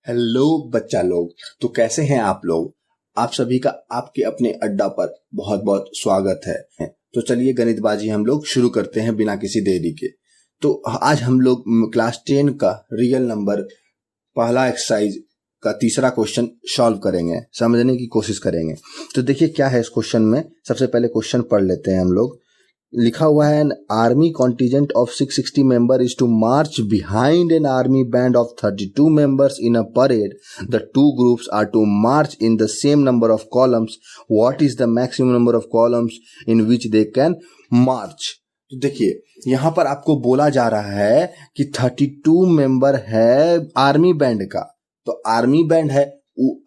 Hello बच्चा लोग। तो कैसे हैं आप लोग। आप सभी का आपके अपने अड्डा पर बहुत बहुत स्वागत है। तो चलिए गणितबाजी हम लोग शुरू करते हैं बिना किसी देरी के। तो आज हम लोग क्लास 10 का रियल नंबर पहला एक्सरसाइज का तीसरा क्वेश्चन सॉल्व करेंगे, समझने की कोशिश करेंगे। तो देखिए क्या है इस क्वेश्चन में। सबसे पहले क्वेश्चन पढ़ लेते हैं हम लोग। लिखा हुआ है, an army contingent of 660 member is to march behind an army band of 32 members in a parade. The two groups are to march in the same number of columns. What is the maximum number of columns in which they can march? तो देखिए यहाँ पर आपको बोला जा रहा है कि 32 मेंबर है आर्मी बैंड का। तो आर्मी बैंड है,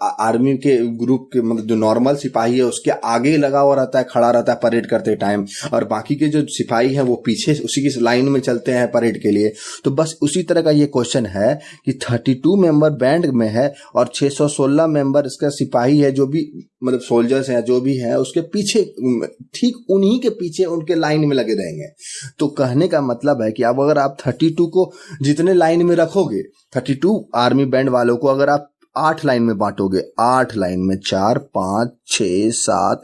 आर्मी के ग्रुप के मतलब जो नॉर्मल सिपाही है उसके आगे लगा हुआ रहता है, खड़ा रहता है परेड करते टाइम, और बाकी के जो सिपाही हैं वो पीछे उसी की लाइन में चलते हैं परेड के लिए। तो बस उसी तरह का ये क्वेश्चन है कि 32 मेंबर बैंड में है और 616 मेंबर इसका सिपाही है, जो भी मतलब सोल्जर्स हैं जो भी है उसके पीछे, ठीक उन्हीं के पीछे उनके लाइन में लगे रहेंगे। तो कहने का मतलब है कि अब अगर आप 32 को जितने लाइन में रखोगे, 32 आर्मी बैंड वालों को अगर आप 8 लाइन में बांटोगे, 8 लाइन में 4 5 6 7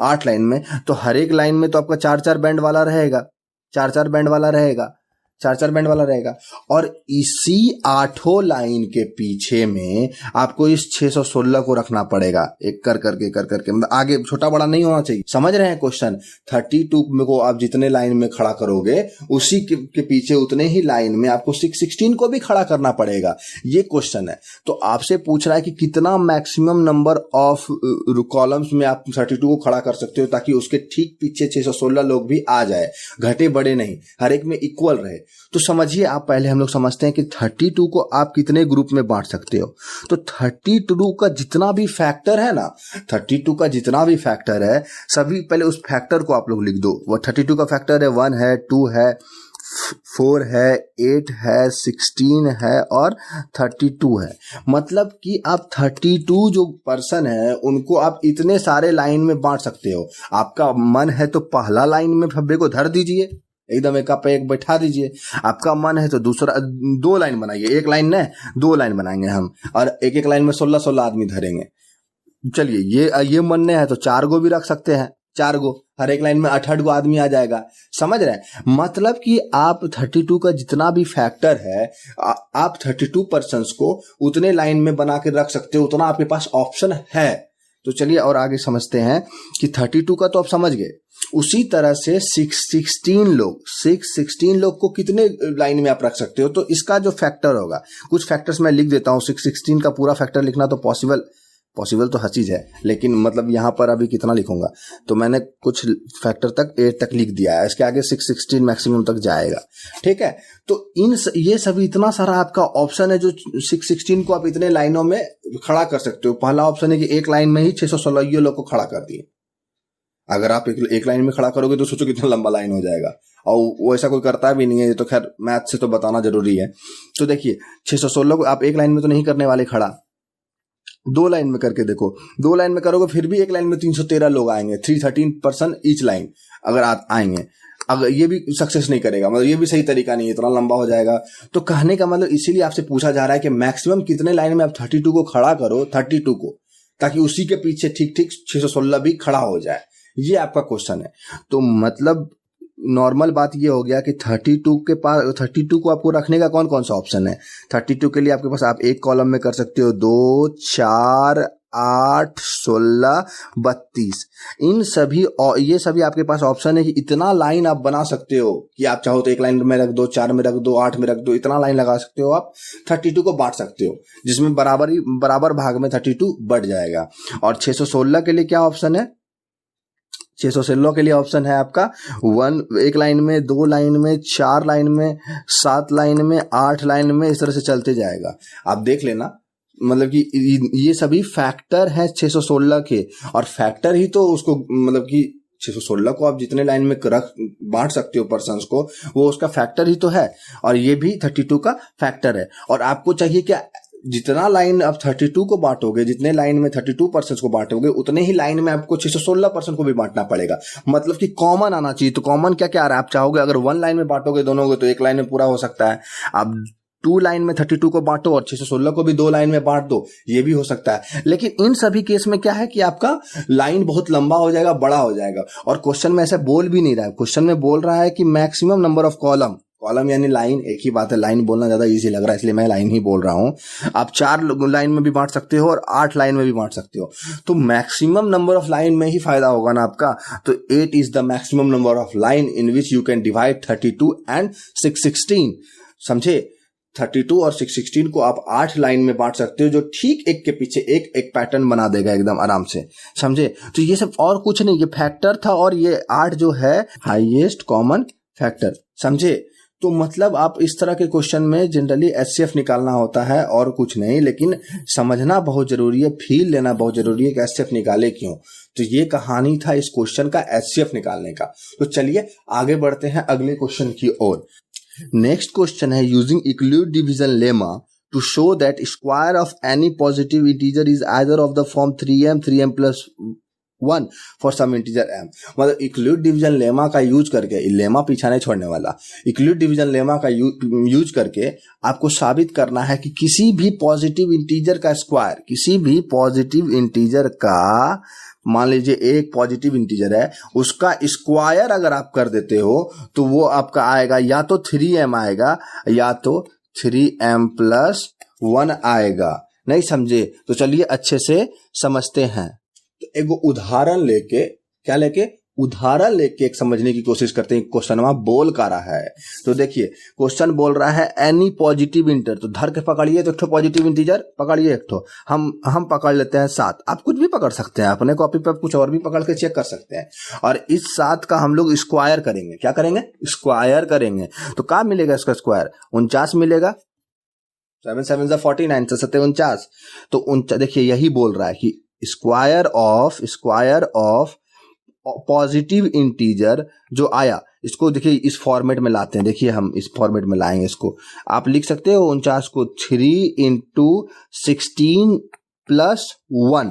8 लाइन में, तो हर एक लाइन में तो आपका 4 बैंड वाला रहेगा, 4 बैंड वाला रहेगा, 4 बैंड वाला रहेगा। और इसी 8 लाइन के पीछे में आपको इस 616 को रखना पड़ेगा, एक कर करके मतलब आगे छोटा बड़ा नहीं होना चाहिए। समझ रहे हैं क्वेश्चन। 32 में को आप जितने लाइन में खड़ा करोगे उसी के पीछे उतने ही लाइन में आपको 616 को भी खड़ा करना पड़ेगा। ये क्वेश्चन है। तो आपसे पूछ रहा है कि कितना मैक्सिमम नंबर ऑफ कॉलम्स में आप 32 को खड़ा कर सकते हो ताकि उसके ठीक पीछे 616 लोग भी आ जाए, घटे बड़े नहीं, हर एक में इक्वल रहे। तो समझिए आप, पहले हम लोग समझते हैं कि 32 को आप कितने ग्रुप में बांट सकते हो। तो 32 का जितना भी फैक्टर है ना, 32 का जितना भी फैक्टर है सभी पहले उस फैक्टर को आप लोग लिख दो। वो 32 का फैक्टर है 1 है, 2 है, 4 है, 8 है, 16 है और 32 है। मतलब कि आप 32 जो पर्सन है उनको आप इतने सारे लाइन में बांट सकते हो। आपका मन है तो पहला लाइन में फब्बे को धर दीजिए, एकदम एक पे एक बैठा दीजिए। आपका मन है तो दूसरा 2 लाइन बनाइए, एक लाइन न 2 लाइन बनाएंगे हम, और एक एक लाइन में 16-16 आदमी धरेंगे। चलिए ये मन नहीं है तो 4 गो भी रख सकते हैं, 4 गो, हर एक लाइन में 8-8 गो आदमी आ जाएगा। समझ रहे हैं। मतलब कि आप 32 का जितना भी फैक्टर है आप 32 पर्सन्स को उतने लाइन में बना के रख सकते हो, उतना आपके पास ऑप्शन है। तो चलिए और आगे समझते हैं कि 32 का तो आप समझ गए। उसी तरह से 616 लोग को कितने लाइन में आप रख सकते हो। तो इसका जो फैक्टर होगा, कुछ फैक्टर्स मैं लिख देता हूँ। 616 का पूरा फैक्टर लिखना तो पॉसिबल तो हर चीज है, लेकिन मतलब यहाँ पर अभी कितना लिखूंगा, तो मैंने कुछ फैक्टर तक 8 तक लिख दिया है। इसके आगे 616 मैक्सिमम तक जाएगा। ठीक है। तो ये सभी इतना सारा आपका ऑप्शन है जो 616 को आप इतने लाइनों में खड़ा कर सकते हो। पहला ऑप्शन है कि एक लाइन में ही 616 लोग को खड़ा कर दिए। अगर आप एक लाइन में खड़ा करोगे तो सोचो कितना लंबा लाइन हो जाएगा, और वो ऐसा कोई करता भी नहीं है। ये तो खैर मैथ से तो बताना जरूरी है। तो देखिए 616 को आप एक लाइन में तो नहीं करने वाले खड़ा, 2 लाइन में करके देखो। 2 लाइन में करोगे फिर भी एक लाइन में 313 लोग आएंगे, 313 पर्सन ईच लाइन अगर आएंगे। अगर ये भी सक्सेस नहीं करेगा, मतलब ये भी सही तरीका नहीं है, इतना लंबा हो जाएगा। तो कहने का मतलब इसीलिए आपसे पूछा जा रहा है कि मैक्सिमम कितने लाइन में आप 32 को खड़ा करो, 32 को, ताकि उसी के पीछे ठीक 616 भी खड़ा हो जाए। ये आपका क्वेश्चन है। तो मतलब नॉर्मल बात ये हो गया कि 32 को आपको रखने का कौन कौन सा ऑप्शन है। 32 के लिए आपके पास आप एक कॉलम में कर सकते हो 2 4 8 16 32। इन सभी और ये सभी आपके पास ऑप्शन है कि इतना लाइन आप बना सकते हो कि आप चाहो तो एक लाइन में रख दो, 4 में रख दो, 8 में रख दो, इतना लाइन लगा सकते हो। आप 32 को बांट सकते हो जिसमें बराबर भाग में 32 बढ़ जाएगा। और 616 के लिए क्या ऑप्शन है। 616 के लिए ऑप्शन है आपका 1 लाइन में, 2 लाइन में, 4 लाइन में, 7 लाइन में, 8 लाइन में, इस तरह से चलते जाएगा। आप देख लेना, मतलब कि ये सभी फैक्टर हैं 616 के, और फैक्टर ही तो उसको मतलब कि 616 को आप जितने लाइन में बांट सकते हो पर्सन्स को, वो उसका फैक्टर ही तो है, और ये भी 32 का फैक्टर है। और आपको चाहिए क्या, जितना लाइन आप 32 को बांटोगे, जितने लाइन में 32% को बांटोगे, उतने ही लाइन में आपको 616% को भी बांटना पड़ेगा। मतलब कि कॉमन आना चाहिए। तो कॉमन क्या क्या आ रहा है, आप चाहोगे अगर 1 लाइन में बांटोगे दोनों को तो एक लाइन में पूरा हो सकता है। आप 2 लाइन में 32 को बांटो और 616 को भी 2 लाइन में बांट दो, ये भी हो सकता है। लेकिन इन सभी केस में क्या है कि आपका लाइन बहुत लंबा हो जाएगा, बड़ा हो जाएगा। और क्वेश्चन में ऐसे बोल भी नहीं रहा है, क्वेश्चन में बोल रहा है कि maximum number of column, column यानी लाइन, एक ही बात है, लाइन बोलना ज्यादा इजी लग रहा है इसलिए मैं लाइन ही बोल रहा हूं। आप 4 लाइन में भी बांट सकते हो और 8 लाइन में भी बांट सकते हो, तो मैक्सिमम नंबर ऑफ लाइन में ही फायदा होगा ना आपका। तो 8 is the maximum number of line in which you can divide 32 and 616। समझे? 32 और 616 को आप 8 लाइन में बांट सकते हो, जो ठीक एक के पीछे एक एक पैटर्न बना देगा एकदम आराम से। समझे? तो ये सब और कुछ नहीं, ये फैक्टर था और ये 8 जो है हाईएस्ट कॉमन फैक्टर। समझे? तो मतलब आप इस तरह के क्वेश्चन में जनरली एचसीएफ निकालना होता है और कुछ नहीं, लेकिन समझना बहुत जरूरी है, फील लेना बहुत जरूरी है कि एचसीएफ निकाले क्यों। तो ये कहानी था इस क्वेश्चन का, एचसीएफ निकालने का। तो चलिए आगे बढ़ते हैं अगले क्वेश्चन की ओर। नेक्स्ट क्वेश्चन है, using Euclid division lemma to show that square of any positive integer is either of the form 3m 3m plus 1 for some integer m। मतलब इक्लूड डिवीजन लेमा का यूज करके, lemma पीछा नहीं छोड़ने वाला, Euclid division lemma का use करके आपको साबित करना है कि किसी भी पॉजिटिव इंटीजर का स्क्वायर, किसी भी पॉजिटिव इंटीजर का, मान लीजिए एक पॉजिटिव इंटीजर है, उसका स्क्वायर अगर आप कर देते हो तो वो आपका आएगा या तो 3m आएगा या तो 3m plus 1 आएगा। नहीं समझे? तो चलिए अच्छे से समझते हैं। तो एक उदाहरण लेके, क्या लेके? उदाहरण लेके एक समझने की कोशिश करते हैं। क्वेश्चन में बोल का रहा है, तो देखिए क्वेश्चन बोल रहा है एनी पॉजिटिव इंटर, तो धर के पकड़िए, तो एक ठो पॉजिटिव इंटीजर पकड़िए, एक ठो हम पकड़ लेते हैं 7। आप कुछ भी पकड़ सकते हैं, अपने कॉपी पे कुछ और भी पकड़ के चेक कर सकते हैं। और इस 7 का हम लोग स्क्वायर करेंगे। क्या करेंगे? स्क्वायर करेंगे। तो क्या मिलेगा इसका स्क्वायर? 49 मिलेगा। 7 7 49, 7 49। तो देखिए यही बोल रहा है कि स्क्वायर ऑफ पॉजिटिव इंटीजर जो आया, इसको देखिए इस फॉर्मेट में लाते हैं। देखिए हम इस फॉर्मेट में लाएंगे इसको। आप लिख सकते हो 49 को 3 × 16 + 1।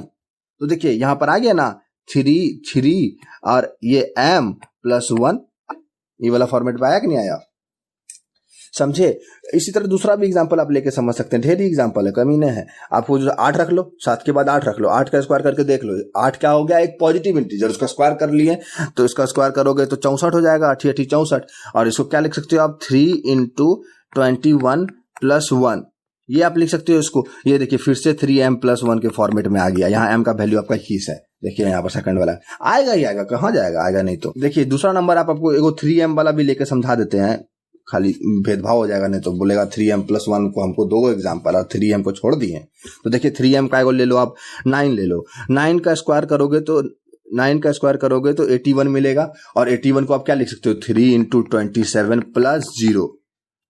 तो देखिए यहां पर आ गया ना 3 और ये m + 1, ये वाला फॉर्मेट में आया कि नहीं आया? समझे? इसी तरह दूसरा भी एग्जांपल आप लेके समझ सकते हैं, ढेर एग्जांपल है, कमी नहीं है। आपको जो 8 रख लो, 7 के बाद 8 रख लो, 8 का स्क्वायर करके देख लो। 8 क्या हो गया? एक पॉजिटिव इंटीजर, उसका स्क्वायर कर लिए, तो इसका स्क्वायर करोगे तो 64 हो जाएगा, 8 8 64। और इसको क्या लिख सकते हो आप? 3 × 21 + 1, ये आप लिख सकते हो इसको। ये देखिए फिर से 3m + 1 के फॉर्मेट में आ गया। यहाँ m का वैल्यू आपका 21 है। देखिए यहाँ पर सेकंड वाला आएगा ही आएगा, कहाँ जाएगा? आएगा नहीं। तो देखिए दूसरा नंबर आपको एगो 3m वाला भी लेके समझा देते हैं, खाली भेदभाव हो जाएगा, नहीं तो बोलेगा 3m + 1 को हमको 2 एग्जाम्पल और 3m को छोड़ दिए। तो देखिए 3m का एगो ले लो आप, 9 ले लो। 9 का स्क्वायर करोगे तो 81 मिलेगा। और 81 को आप क्या लिख सकते हो? 3 × 27 + 0,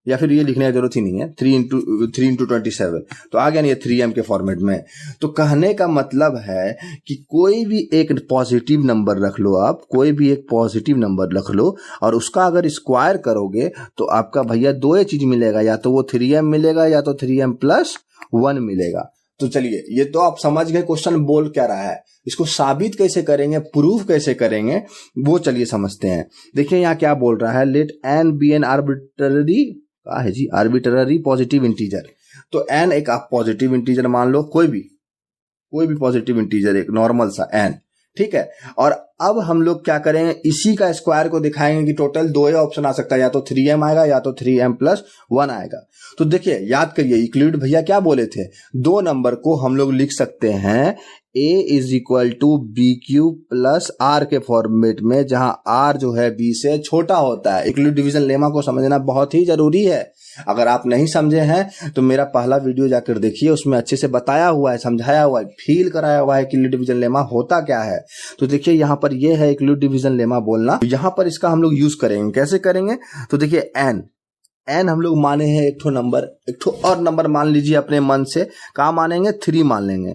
या फिर ये लिखने की जरूरत ही नहीं है, 3 × 27। तो आ गया नहीं 3m के फॉर्मेट में। तो कहने का मतलब है कि कोई भी एक पॉजिटिव नंबर रख लो आप, कोई भी एक पॉजिटिव नंबर रख लो और उसका अगर स्क्वायर करोगे तो आपका भैया 2 चीज मिलेगा, या तो वो 3m मिलेगा या तो 3m + 1 मिलेगा। तो चलिए ये तो आप समझ गए क्वेश्चन बोल क्या रहा है। इसको साबित कैसे करेंगे, प्रूफ कैसे करेंगे, वो चलिए समझते हैं। देखिए यहाँ क्या बोल रहा है, let n be an arbitrary positive integer. तो n एक आप पॉजिटिव इंटीजर मान लो, कोई भी पॉजिटिव इंटीजर, एक नॉर्मल सा n, ठीक है। और अब हम लोग क्या करेंगे, इसी का स्क्वायर को दिखाएंगे कि टोटल 2 ऑप्शन आ सकता है, या तो 3m आएगा या तो 3m + 1 आएगा। तो देखिए याद करिए, इक्लूड भैया क्या बोले थे? 2 नंबर को हम लोग लिख सकते हैं a = bq + r के फॉर्मेट में, जहां r जो है b से छोटा होता है। इक्लूड डिवीजन लेमा को समझना बहुत ही जरूरी है। अगर आप नहीं समझे हैं तो मेरा पहला वीडियो जाकर देखिए, उसमें अच्छे से बताया हुआ है, समझाया हुआ है, फील कराया हुआ है कि इक्लूड डिवीजन लेमा होता क्या है। तो देखिए यहाँ पर ये है इक्लूड डिवीजन लेमा बोलना। तो यहाँ पर इसका हम लोग यूज करेंगे, कैसे करेंगे? तो देखिए n हम लोग माने हैं एक ठो नंबर, एक ठो और नंबर मान लीजिए अपने मन से। कहाँ मानेंगे? 3 मान लेंगे।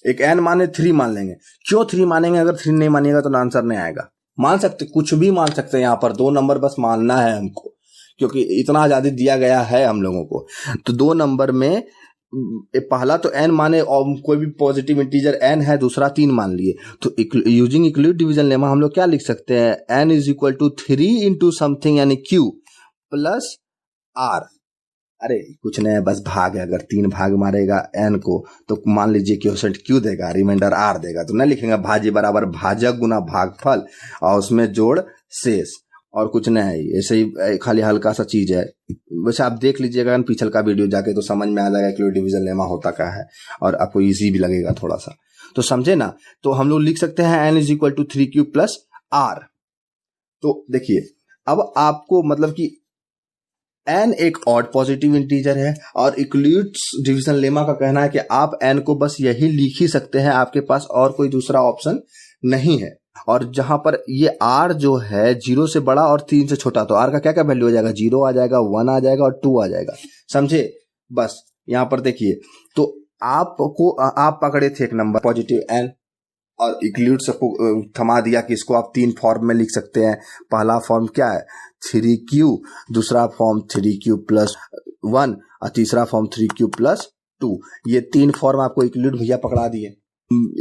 एक n माने 3 मान लेंगे। क्यों 3 मानेंगे? अगर 3 नहीं मानिएगा तो आंसर नहीं आएगा। मान सकते, कुछ भी मान सकते हैं, यहाँ पर 2 नंबर बस मानना है हमको, क्योंकि इतना आजादी दिया गया है हम लोगों को। तो 2 नंबर में पहला तो n माने, और कोई भी पॉजिटिव इंटीजर n है, दूसरा 3 मान लिए। तो यूजिंग इक्लूड डिवीजन लेमा हम लोग क्या लिख सकते हैं? n = 3 × समथिंग यानी q + r। अरे कुछ नहीं है, बस भाग है। अगर 3 भाग मारेगा n को तो मान लीजिए क्वोशिएंट q देगा, रिमाइंडर r देगा, तो ना लिखेंगे भाज्य बराबर भाजक गुना भागफल और उसमें जोड़ शेष, और कुछ नहीं है। ऐसे ही खाली हल्का सा चीज है। वैसे आप देख लीजिएगा पिछल का वीडियो जाके तो समझ में आ जाएगा कि डिवीजन लेमा होता क्या है, और आपको इजी भी लगेगा थोड़ा सा, तो समझे ना। तो हम लोग लिख सकते हैं n is equal to 3q plus r। तो देखिए अब आपको मतलब कि n एक ऑड पॉजिटिव इंटीजर है, और इक्लूड्स डिवीजन लेमा का कहना है कि आप n को बस यही लिख ही सकते हैं, आपके पास और कोई दूसरा ऑप्शन नहीं है। और जहां पर ये r जो है 0 से बड़ा और 3 से छोटा, तो r का क्या क्या वैल्यू आ जाएगा, 0 आ जाएगा, 1 आ जाएगा और 2 आ जाएगा, समझे। बस यहाँ पर देखिए, तो आपको आप पकड़े थे एक नंबर पॉजिटिव n, और इक्लूड सबको थमा दिया कि इसको आप 3 फॉर्म में लिख सकते हैं। पहला फॉर्म क्या है 3q, दूसरा फॉर्म 3q प्लस 1 और तीसरा फॉर्म 3q प्लस 2। ये 3 फॉर्म आपको इक्लूड भैया पकड़ा दिए।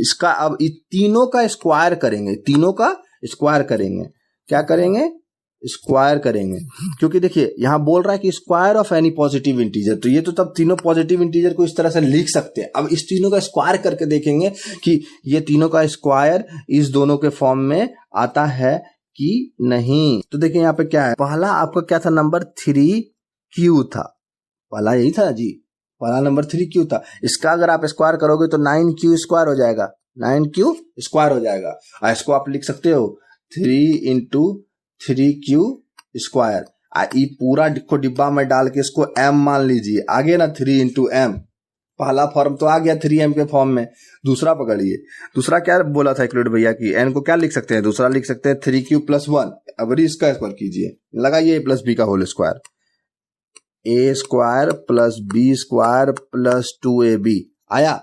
इसका अब तीनों का स्क्वायर करेंगे, तीनों का स्क्वायर करेंगे। क्या करेंगे, स्क्वायर करेंगे, क्योंकि देखिए यहाँ बोल रहा है कि square of any positive integer, तो ये तो तब तीनों पॉजिटिव इंटीजर को इस तरह से लिख सकते हैं। अब इस तीनों का स्क्वायर करके देखेंगे कि ये तीनों का स्क्वायर इस दोनों के फॉर्म में आता है कि नहीं। तो देखिए यहाँ पे क्या है, पहला आपका क्या था, नंबर 3q था, पहला यही था जी, पहला नंबर 3q था। इसका अगर आप स्क्वायर करोगे तो 9q स्क्वायर हो जाएगा, 9q स्क्वायर हो जाएगा। और इसको आप लिख सकते हो 3 इंटू 3q स्क्वायर। ये पूरा को डिब्बा में डाल के इसको m मान लीजिए, आगे ना 3 इंटू एम। पहला फॉर्म तो आ गया 3m के फॉर्म में। दूसरा पकड़िए, दूसरा क्या बोला था इक्लूड भैया की n को क्या लिख सकते हैं, दूसरा लिख सकते हैं 3q प्लस 1। अब इसका स्क्वायर कीजिए, लगाइए a प्लस बी का whole square, a square plus b square plus 2ab आया,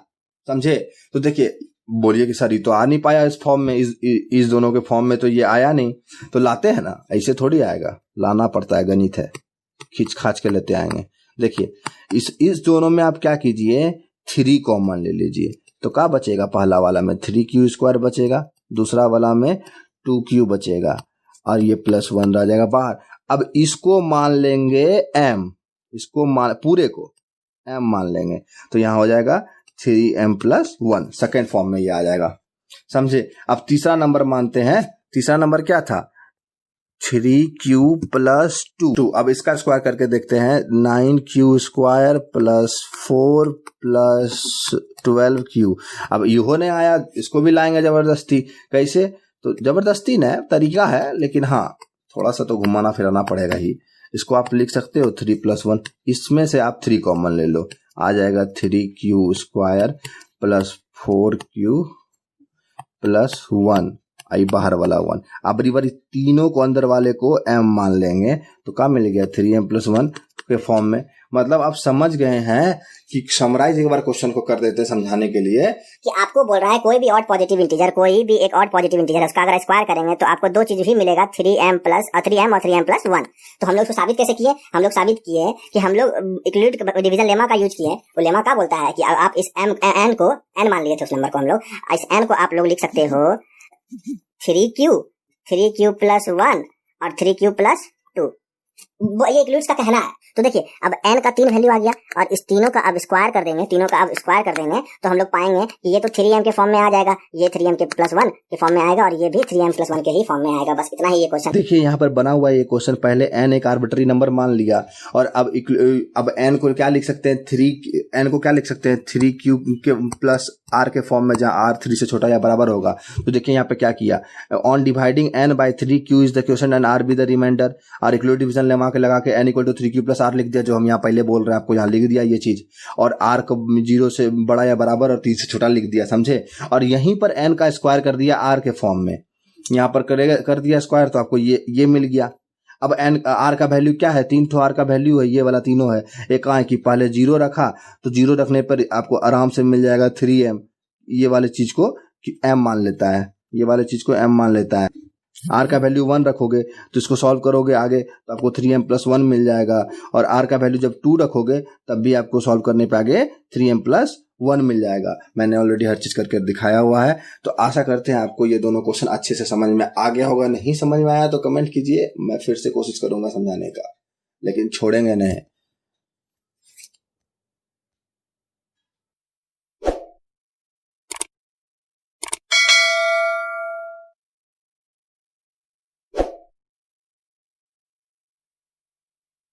समझे। तो देखिए बोलिए कि सर ये तो आ नहीं पाया इस फॉर्म में, इस दोनों के फॉर्म में तो ये आया नहीं। तो लाते हैं ना, ऐसे थोड़ी आएगा, लाना पड़ता है, गणित है, खींच खाच के लेते आएंगे। देखिए इस दोनों में आप क्या कीजिए, 3 कॉमन ले लीजिए, तो क्या बचेगा, पहला वाला में 3q स्क्वायर बचेगा, दूसरा वाला में 2q बचेगा, और ये प्लस 1 रह जाएगा बाहर। अब इसको मान लेंगे m, इसको मान पूरे को m मान लेंगे, तो यहाँ हो जाएगा 3m प्लस 1, सेकेंड फॉर्म में ये आ जाएगा, समझे। अब तीसरा नंबर मानते हैं, तीसरा नंबर क्या था 3q प्लस 2। अब इसका स्क्वायर करके देखते हैं, 9q square plus 4 plus 12q। अब यो नहीं आया, इसको भी लाएंगे जबरदस्ती। कैसे, तो जबरदस्ती न तरीका है, लेकिन हाँ थोड़ा सा तो घुमाना फिराना पड़ेगा ही। इसको आप लिख सकते हो 3 प्लस 1, इसमें से आप 3 कॉमन ले लो, आ जाएगा 3q square plus 4q plus 1, आई बाहर वाला 1। अब रिवर तीनों को अंदर वाले को m मान लेंगे, तो क्या मिल गया 3m प्लस 1 के फॉर्म में। मतलब आप समझ गए हैं कि समराइज एक बार क्वेश्चन को कर देते हैं समझाने के लिए, कि आपको बोल रहा है कोई भी ऑड पॉजिटिव इंटीजर, कोई भी एक ऑड पॉजिटिव इंटीजर है, उसका अगर स्क्वायर करेंगे तो आपको दो चीज ही मिलेगा, 3m और 3m प्लस 1। तो हम लोग उसको साबित कैसे किए, हम लोग साबित किए कि हम लोग इक्लूड डिवीजन लेमा का यूज किए। वो लेमा क्या बोलता है कि आप इस n को n मान लिए थे, उस नंबर को हम लोग, इस n को आप लोग लिख सकते हो 3q प्लस 1 और 3q प्लस 2। वो ये इक्लूड्स का कहना है। तो देखिए अब n का 3 वैल्यू आ गया, और इस तीनों का अब स्क्वायर कर देंगे, तीनों का अब स्क्वायर कर देंगे तो हम लोग पाएंगे कि ये तो 3m के फॉर्म में आ जाएगा, ये 3m के प्लस 1 के फॉर्म में आएगा, और ये भी 3m प्लस 1 के ही फॉर्म में आएगा। बस इतना ही ये क्वेश्चन। देखिए यहाँ पर बना हुआ ये क्वेश्चन, पहले n एक आर्बिट्री नंबर मान लिया, और अब n को क्या लिख सकते हैं, 3 n को क्या लिख सकते हैं 3q के प्लस r के फॉर्म में, जहाँ r 3 से छोटा या बराबर होगा। तो देखिए यहाँ पे क्या किया, on dividing n by 3q is the quotient and r be the remainder, और इक्लूड डिवीजन लेमा के लगा के n equal to 3q plus r लिख दिया, जो हम यहाँ पहले बोल रहे हैं आपको, यहाँ लिख दिया ये चीज, और r को 0 से बड़ा या बराबर और 3 से छोटा लिख दिया, समझे। और यहीं पर n का स्क्वायर कर दिया r के फॉर्म में, यहाँ पर कर दिया स्क्वायर, तो आपको ये मिल गया। अब n r का वैल्यू क्या है, 3 r का वैल्यू है, ये वाला तीनों है। एक है कि पहले 0 रखा, तो 0 रखने पर आपको आराम से मिल जाएगा 3m, ये वाले चीज को m मान लेता है, ये वाले चीज को m मान लेता है। r का वैल्यू 1 रखोगे तो इसको सॉल्व करोगे आगे, तो आपको 3m प्लस 1 मिल जाएगा, और r का वैल्यू जब 2 रखोगे तब भी आपको सॉल्व करने पे आगे 3m प्लस 1 मिल जाएगा। मैंने ऑलरेडी हर चीज करके दिखाया हुआ है। तो आशा करते हैं आपको ये दोनों क्वेश्चन अच्छे से समझ में आ गया होगा। नहीं समझ में आया तो कमेंट कीजिए, मैं फिर से कोशिश करूंगा समझाने का, लेकिन छोड़ेंगे नहीं।